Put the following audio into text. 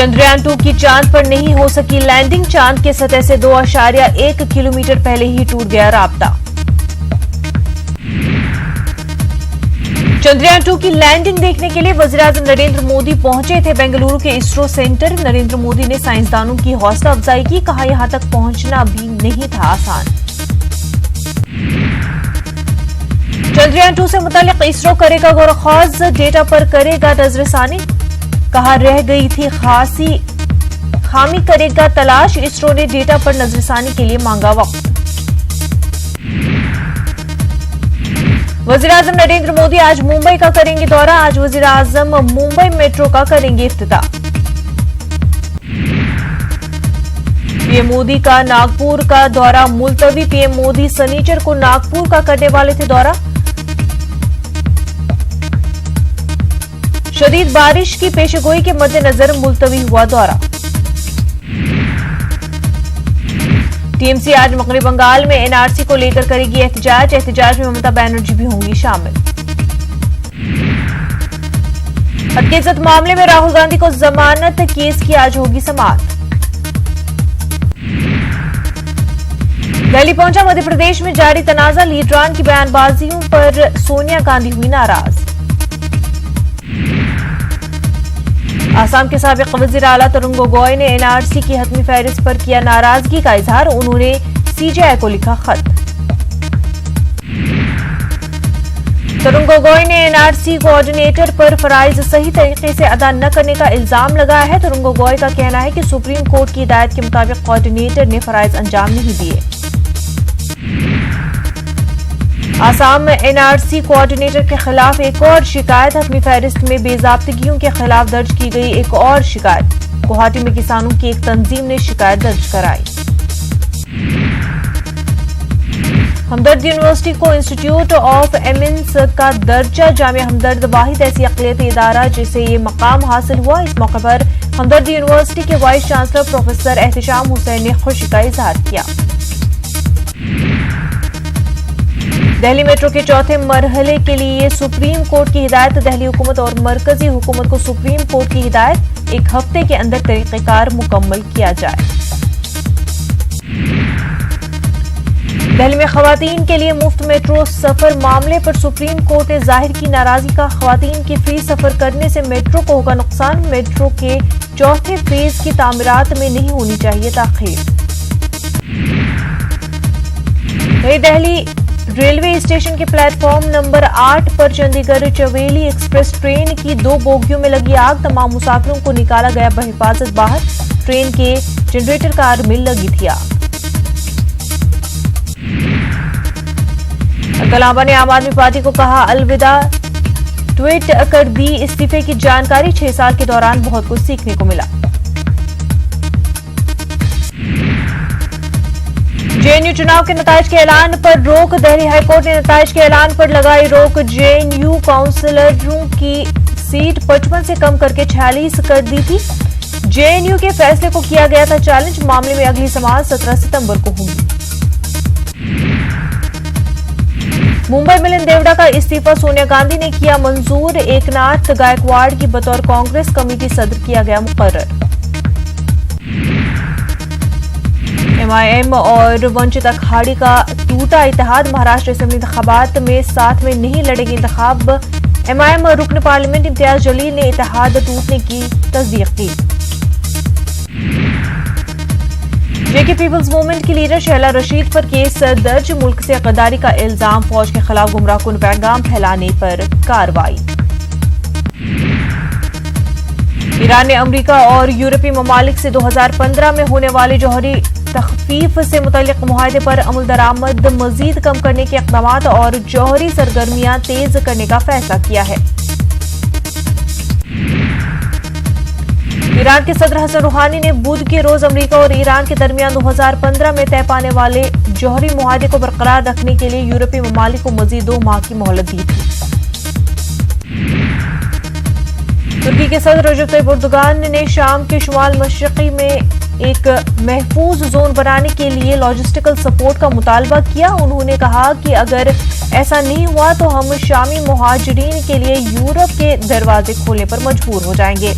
चंद्रयान-2 की चांद पर नहीं हो सकी लैंडिंग। चांद के सतह से 2.1 किलोमीटर पहले ही टूट गया राब्ता। चंद्रयान-2 की लैंडिंग देखने के लिए वज़ीर-ए-आज़म नरेंद्र मोदी पहुंचे थे बेंगलुरु के इसरो सेंटर। नरेंद्र मोदी ने साइंसदानों की हौसला अफजाई की, कहा यहां तक पहुंचना भी नहीं था आसान। चंद्रयान-2 से मुतालिक इसरो करेगा गौर खास, डेटा पर करेगा नजरसानी। कहा रह गई थी खामी करेगा तलाश। इसरो ने डेटा पर नजरसानी के लिए मांगा वक्त। वज़ीर-ए-आज़म नरेंद्र मोदी आज मुंबई का करेंगे दौरा। आज वज़ीर-ए-आज़म मुंबई मेट्रो का करेंगे इफ्तिताह। पीएम मोदी का नागपुर का दौरा मुलतवी। पीएम मोदी शनिचर को नागपुर का करने वाले थे दौरा। शदीद बारिश की पेशगोई के मद्देनजर मुलतवी हुआ दौरा। टीएमसी आज मगरबी बंगाल में एनआरसी को लेकर करेगी एहतजाज। एहतजाज में ममता बनर्जी भी होंगी शामिल। हत्या मामले में राहुल गांधी को जमानत केस की आज होगी समाअत। दिल्ली पहुंचा मध्य प्रदेश में जारी तनाजा। लीडरान की बयानबाजियों पर सोनिया गांधी हुई नाराज। आसाम के साबिक वज़ीर आला तरुण गोगोई ने एनआरसी की हतमी फहरिस्त पर किया नाराजगी का इजहार। उन्होंने सीजेआई को लिखा खत। तरुण गोगोई ने एनआरसी कोऑर्डिनेटर पर फराइज सही तरीके से अदा न करने का इल्जाम लगाया है। तरुण गोगोई का कहना है कि सुप्रीम कोर्ट की हिदायत के मुताबिक कोऑर्डिनेटर ने फराइज अंजाम नहीं दिए। आसाम में एनआरसी कोऑर्डिनेटर के खिलाफ एक और शिकायत। हतमी फहरिस्त में बेजाब्तगियों के खिलाफ दर्ज की गई एक और शिकायत। गुवाहाटी में किसानों की एक तंजीम ने शिकायत दर्ज कराई। हमदर्द यूनिवर्सिटी को इंस्टीट्यूट ऑफ एमिन्स का दर्जा। जामिया हमदर्द वाहिद ऐसी अक़लियती इदारा जिसे ये मकाम हासिल हुआ। इस मौके पर हमदर्द यूनिवर्सिटी के vice chancellor professor Ehtisham Hussain ने खुशी का इजहार किया। दिल्ली मेट्रो के चौथे मरहले के लिए सुप्रीम कोर्ट की हिदायत। दिल्ली हुकूमत और मरकजी हुकूमत को सुप्रीम कोर्ट की हिदायत, एक हफ्ते के अंदर तरीक़ेकार मुकम्मल किया जाए। दिल्ली में खवातीन के लिए मुफ्त मेट्रो सफर मामले पर सुप्रीम कोर्ट ने जाहिर की नाराजगी का। खवातीन की फ्री सफर करने से मेट्रो को होगा नुकसान। मेट्रो के चौथे फेज की तामीरात में नहीं होनी चाहिए ताखीर। नई दिल्ली रेलवे स्टेशन के प्लेटफॉर्म नंबर 8 पर चंडीगढ़ चवेली एक्सप्रेस ट्रेन की 2 बोगियों में लगी आग। तमाम मुसाफिरों को निकाला गया बहिफाजत बाहर। ट्रेन के जनरेटर कार में लगी थी आग। कलामा ने आम आदमी पार्टी को कहा अलविदा। ट्वीट कर दी इस्तीफे की जानकारी। 6 साल के दौरान बहुत कुछ सीखने को मिला। जेएनयू चुनाव के नताइज के ऐलान पर रोक। दिल्ली हाईकोर्ट ने नताइज के ऐलान पर लगाई रोक। जेएनयू काउंसलरों की सीट 55 से कम करके 46 कर दी थी। जेएनयू के फैसले को किया गया था चैलेंज। मामले में अगली समाअत 17 सितंबर को होगी। मुंबई मिलन देवड़ा का इस्तीफा सोनिया गांधी ने किया मंजूर। एकनाथ गायकवाड़ की बतौर कांग्रेस कमेटी सदर किया गया मुकर्रर। एमआईएम और वंचित अखाड़ी का टूटा इत्तेहाद। महाराष्ट्र असेंबली इंतखाबात में साथ में नहीं लड़ेगी इंतखाब। एमआईएम रुकन पार्लियामेंट इम्तियाज जलील ने इत्तेहाद टूटने की तस्दीक की। जेके पीपल्स मूवमेंट की लीडर शहला रशीद पर केस दर्ज। मुल्क से गद्दारी का इल्जाम। फौज के खिलाफ गुमराहकुन पैगाम फैलाने पर कार्रवाई। ईरान ने अमेरिका और यूरोपीय ममालिक से 2015 में होने वाले जौहरी तखफीफ से मुतल्लिक मुआहदे पर अमल दरामद मजीद कम करने के इक़दाम और जौहरी सरगर्मियां तेज करने का फैसला किया है। ईरान के सदर हसन रूहानी ने बुध के रोज अमेरिका और ईरान के दरमियान 2015 में तय पाने वाले जौहरी मुआहदे को बरकरार रखने के लिए यूरोपीय ममालिक को मजीद 2 माह की मोहलत दी थी। तुर्की के सदर रजब तय्यिप एर्दोगान ने शाम के शुमाल मशरिकी में एक महफूज जोन बनाने के लिए लॉजिस्टिकल सपोर्ट का मुतालबा किया। उन्होंने कहा कि अगर ऐसा नहीं हुआ तो हम शामी मुहाजिरीन के लिए यूरोप के दरवाजे खोलने पर मजबूर हो जाएंगे।